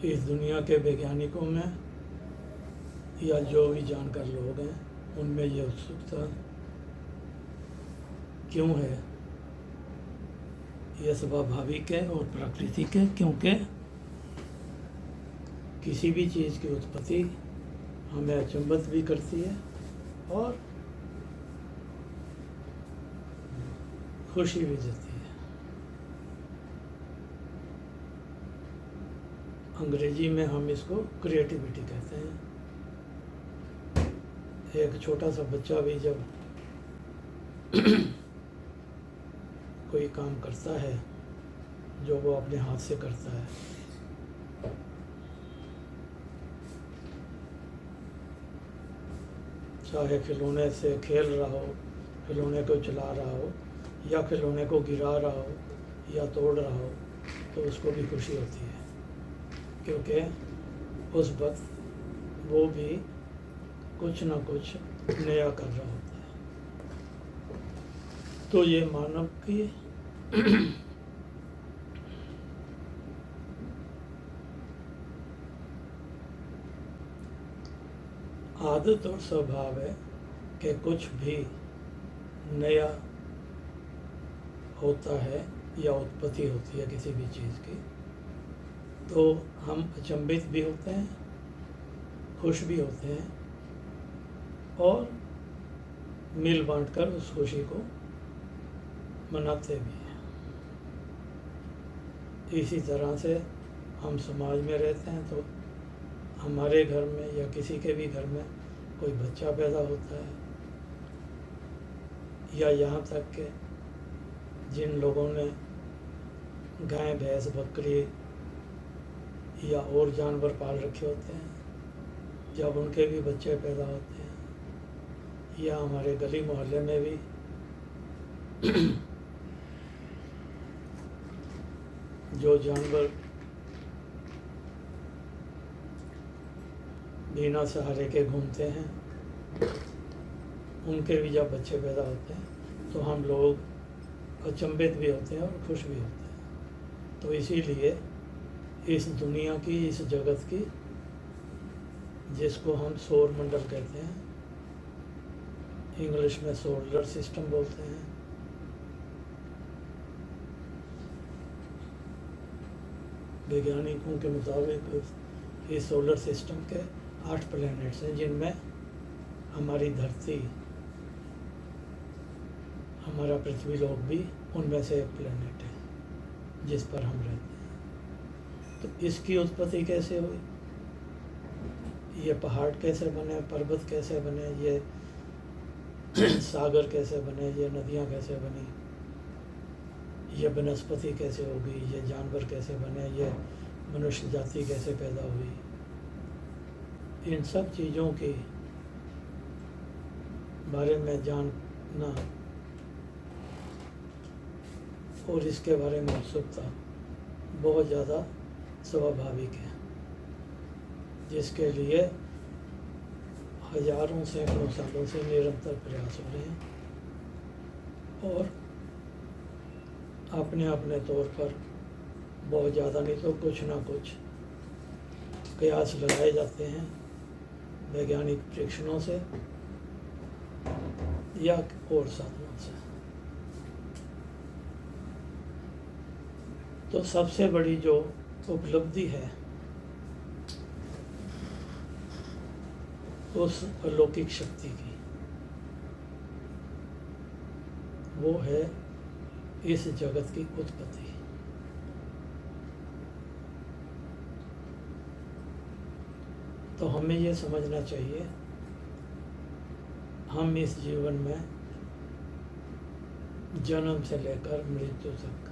इस दुनिया के वैज्ञानिकों में या जो भी जानकार लोग हैं उनमें ये उत्सुकता क्यों है? यह स्वाभाविक है और प्राकृतिक है, क्योंकि किसी भी चीज़ की उत्पत्ति हमें अचंभित भी करती है और खुशी भी देती है। अंग्रेजी में हम इसको क्रिएटिविटी कहते हैं। एक छोटा सा बच्चा भी जब कोई काम करता है जो वो अपने हाथ से करता है, चाहे खिलौने से खेल रहा हो, खिलौने को चला रहा हो, या खिलौने को गिरा रहा हो या तोड़ रहा हो, तो उसको भी खुशी होती है, क्योंकि उस वक्त वो भी कुछ ना कुछ नया कर रहा होता है। तो ये मानव की आदत और स्वभाव है कि कुछ भी नया होता है या उत्पत्ति होती है किसी भी चीज़ की, तो हम अचंभित भी होते हैं, खुश भी होते हैं और मिल बांटकर उस खुशी को मनाते भी हैं। इसी तरह से हम समाज में रहते हैं, तो हमारे घर में या किसी के भी घर में कोई बच्चा पैदा होता है, या यहाँ तक कि जिन लोगों ने गाय, भैंस, बकरी या और जानवर पाल रखे होते हैं, जब उनके भी बच्चे पैदा होते हैं, या हमारे गली मोहल्ले में भी जो जानवर बिना सहारे के घूमते हैं, उनके भी जब बच्चे पैदा होते हैं तो हम लोग अचंभित भी होते हैं और खुश भी होते हैं। तो इसीलिए इस दुनिया की, इस जगत की, जिसको हम सौर मंडल कहते हैं, इंग्लिश में सोलर सिस्टम बोलते हैं, वैज्ञानिकों के मुताबिक इस सोलर सिस्टम के 8 प्लैनेट्स हैं, जिनमें हमारी धरती, हमारा पृथ्वी लोक भी उनमें से एक प्लैनेट है जिस पर हम रहते हैं। तो इसकी उत्पत्ति कैसे हुई, ये पहाड़ कैसे बने, पर्वत कैसे बने, ये सागर कैसे बने, ये नदियाँ कैसे बनी, ये वनस्पति कैसे होगी, ये जानवर कैसे बने, ये मनुष्य जाति कैसे पैदा हुई, इन सब चीज़ों के बारे में जानना और इसके बारे में उत्सुकता बहुत ज़्यादा स्वाभाविक है, जिसके लिए हजारों सैकड़ों सालों से निरंतर प्रयास हो रहे हैं और अपने अपने तौर पर बहुत ज़्यादा नहीं तो कुछ ना कुछ कयास लगाए जाते हैं वैज्ञानिक परीक्षणों से या और साधनों से। तो सबसे बड़ी जो उपलब्धि है उस अलौकिक शक्ति की, वो है इस जगत की उत्पत्ति। तो हमें ये समझना चाहिए, हम इस जीवन में जन्म से लेकर मृत्यु तक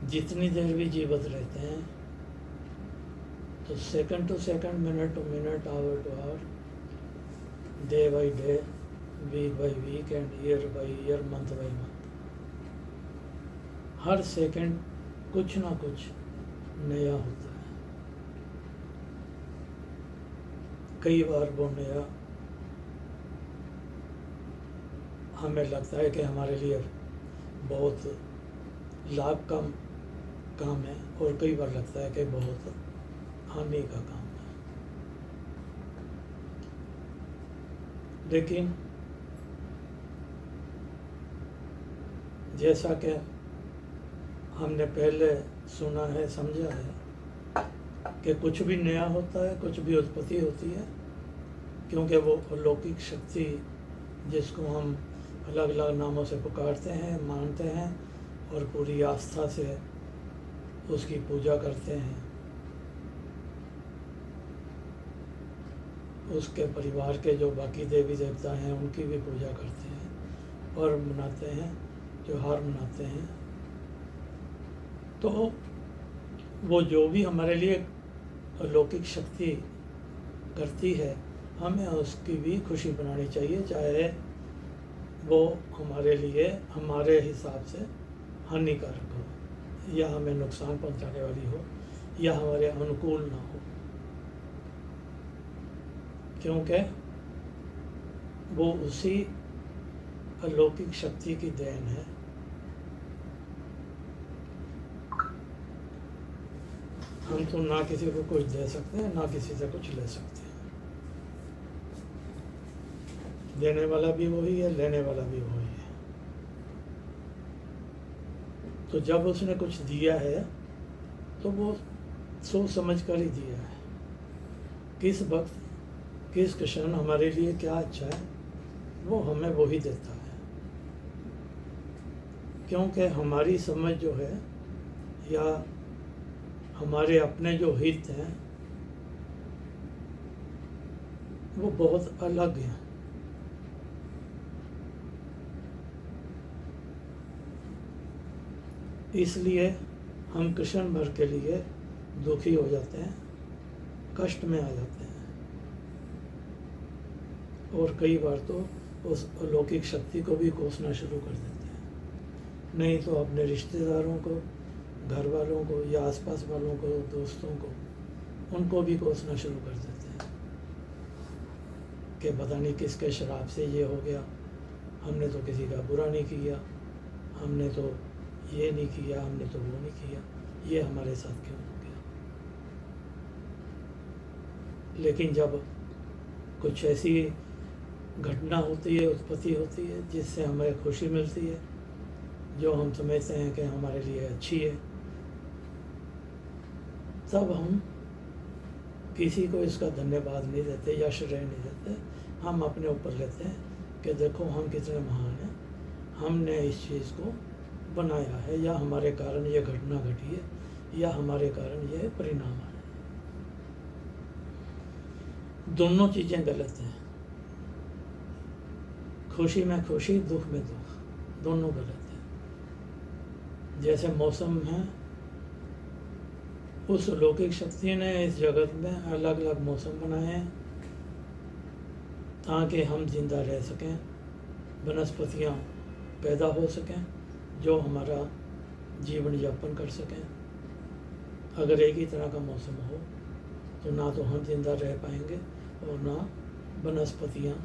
जितनी देर भी जीवित रहते हैं, तो second to second, minute to minute, hour to hour, day by day, week by week and year by year, month by month, हर सेकंड कुछ ना कुछ नया होता है। कई बार वो नया हमें लगता है कि हमारे लिए बहुत लाभ काम है और कई बार लगता है कि बहुत हानि का काम है। लेकिन जैसा कि हमने पहले सुना है, समझा है कि कुछ भी नया होता है, कुछ भी उत्पत्ति होती है, क्योंकि वो अलौकिक शक्ति जिसको हम अलग अलग नामों से पुकारते हैं, मानते हैं और पूरी आस्था से उसकी पूजा करते हैं, उसके परिवार के जो बाकी देवी देवता हैं उनकी भी पूजा करते हैं और मनाते हैं, त्योहार मनाते हैं। तो वो जो भी हमारे लिए अलौकिक शक्ति करती है, हमें उसकी भी खुशी बनानी चाहिए, चाहे वो हमारे लिए हमारे हिसाब से हानिकारक हो या हमें नुकसान पहुंचाने वाली हो या हमारे अनुकूल ना हो, क्योंकि वो उसी अलौकिक शक्ति की देन है। हम तो ना किसी को कुछ दे सकते हैं, ना किसी से कुछ ले सकते हैं। देने वाला भी वही है, लेने वाला भी वही है। तो जब उसने कुछ दिया है तो वो सोच समझ कर ही दिया है। किस वक्त, किस क्षण हमारे लिए क्या अच्छा है, वो हमें वही देता है, क्योंकि हमारी समझ जो है या हमारे अपने जो हित हैं वो बहुत अलग हैं। इसलिए हम क्षण भर के लिए दुखी हो जाते हैं, कष्ट में आ जाते हैं और कई बार तो उस अलौकिक शक्ति को भी कोसना शुरू कर देते हैं। नहीं तो अपने रिश्तेदारों को, घर वालों को या आसपास वालों को, दोस्तों को, उनको भी कोसना शुरू कर देते हैं कि पता नहीं किसके शराब से ये हो गया, हमने तो किसी का बुरा नहीं किया, हमने तो ये नहीं किया, हमने तो वो नहीं किया, ये हमारे साथ क्यों हो गया। लेकिन जब कुछ ऐसी घटना होती है, उत्पत्ति होती है जिससे हमें खुशी मिलती है, जो हम समझते हैं कि हमारे लिए अच्छी है, तब हम किसी को इसका धन्यवाद नहीं देते या श्रेय नहीं देते। हम अपने ऊपर लेते हैं कि देखो हम कितने महान हैं, हमने इस चीज़ को बनाया है, या हमारे कारण ये घटना घटी है, या हमारे कारण ये परिणाम है। दोनों चीज़ें गलत हैं। खुशी में खुशी, दुख में दुख, दोनों गलत हैं। जैसे मौसम है, उस अलौकिक शक्ति ने इस जगत में अलग अलग मौसम बनाए हैं ताकि हम जिंदा रह सकें, वनस्पतियाँ पैदा हो सकें, जो हमारा जीवन यापन कर सकें। अगर एक ही तरह का मौसम हो तो ना तो हम जिंदा रह पाएंगे और ना वनस्पतियाँ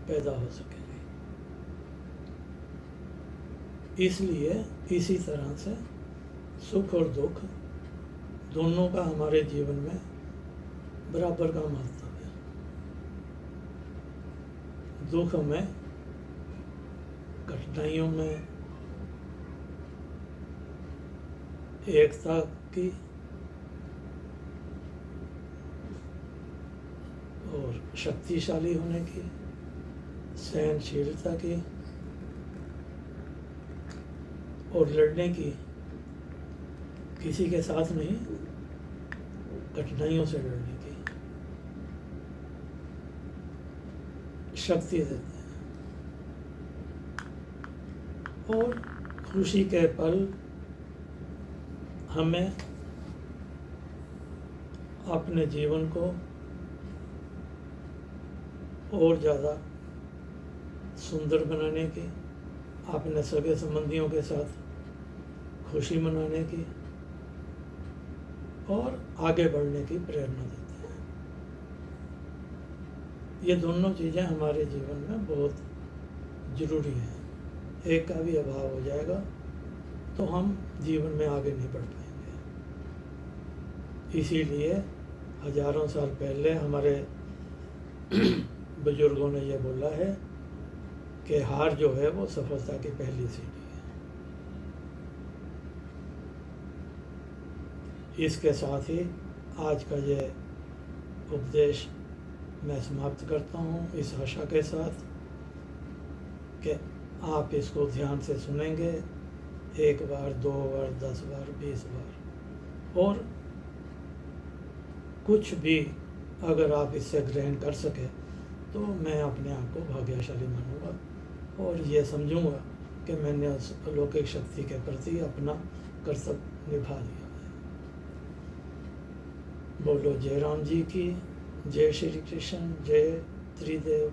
पैदा हो सकेंगी। इसलिए इसी तरह से सुख और दुख दोनों का हमारे जीवन में बराबर का महत्व है। दुख में, कठिनाइयों में एकता की और शक्तिशाली होने की, सहनशीलता की और लड़ने की, किसी के साथ नहीं, कठिनाइयों से लड़ने की शक्ति देते हैं। और खुशी के पल हमें अपने जीवन को और ज़्यादा सुंदर बनाने की, अपने सगे संबंधियों के साथ खुशी मनाने की और आगे बढ़ने की प्रेरणा देते हैं। ये दोनों चीज़ें हमारे जीवन में बहुत ज़रूरी हैं। एक का भी अभाव हो जाएगा तो हम जीवन में आगे नहीं बढ़ पाएंगे। इसीलिए हजारों साल पहले हमारे बुजुर्गों ने यह बोला है कि हार जो है वो सफलता की पहली सीढ़ी है। इसके साथ ही आज का ये उपदेश मैं समाप्त करता हूँ इस आशा के साथ कि आप इसको ध्यान से सुनेंगे, 1 बार, 2 बार, 10 बार, 20 बार, और कुछ भी अगर आप इससे ग्रहण कर सके तो मैं अपने आप को भाग्यशाली मानूंगा और ये समझूंगा कि मैंने उस अलौकिक शक्ति के प्रति अपना कर्तव्य निभा दिया है। बोलो जय राम जी की, जय श्री कृष्ण, जय त्रिदेव।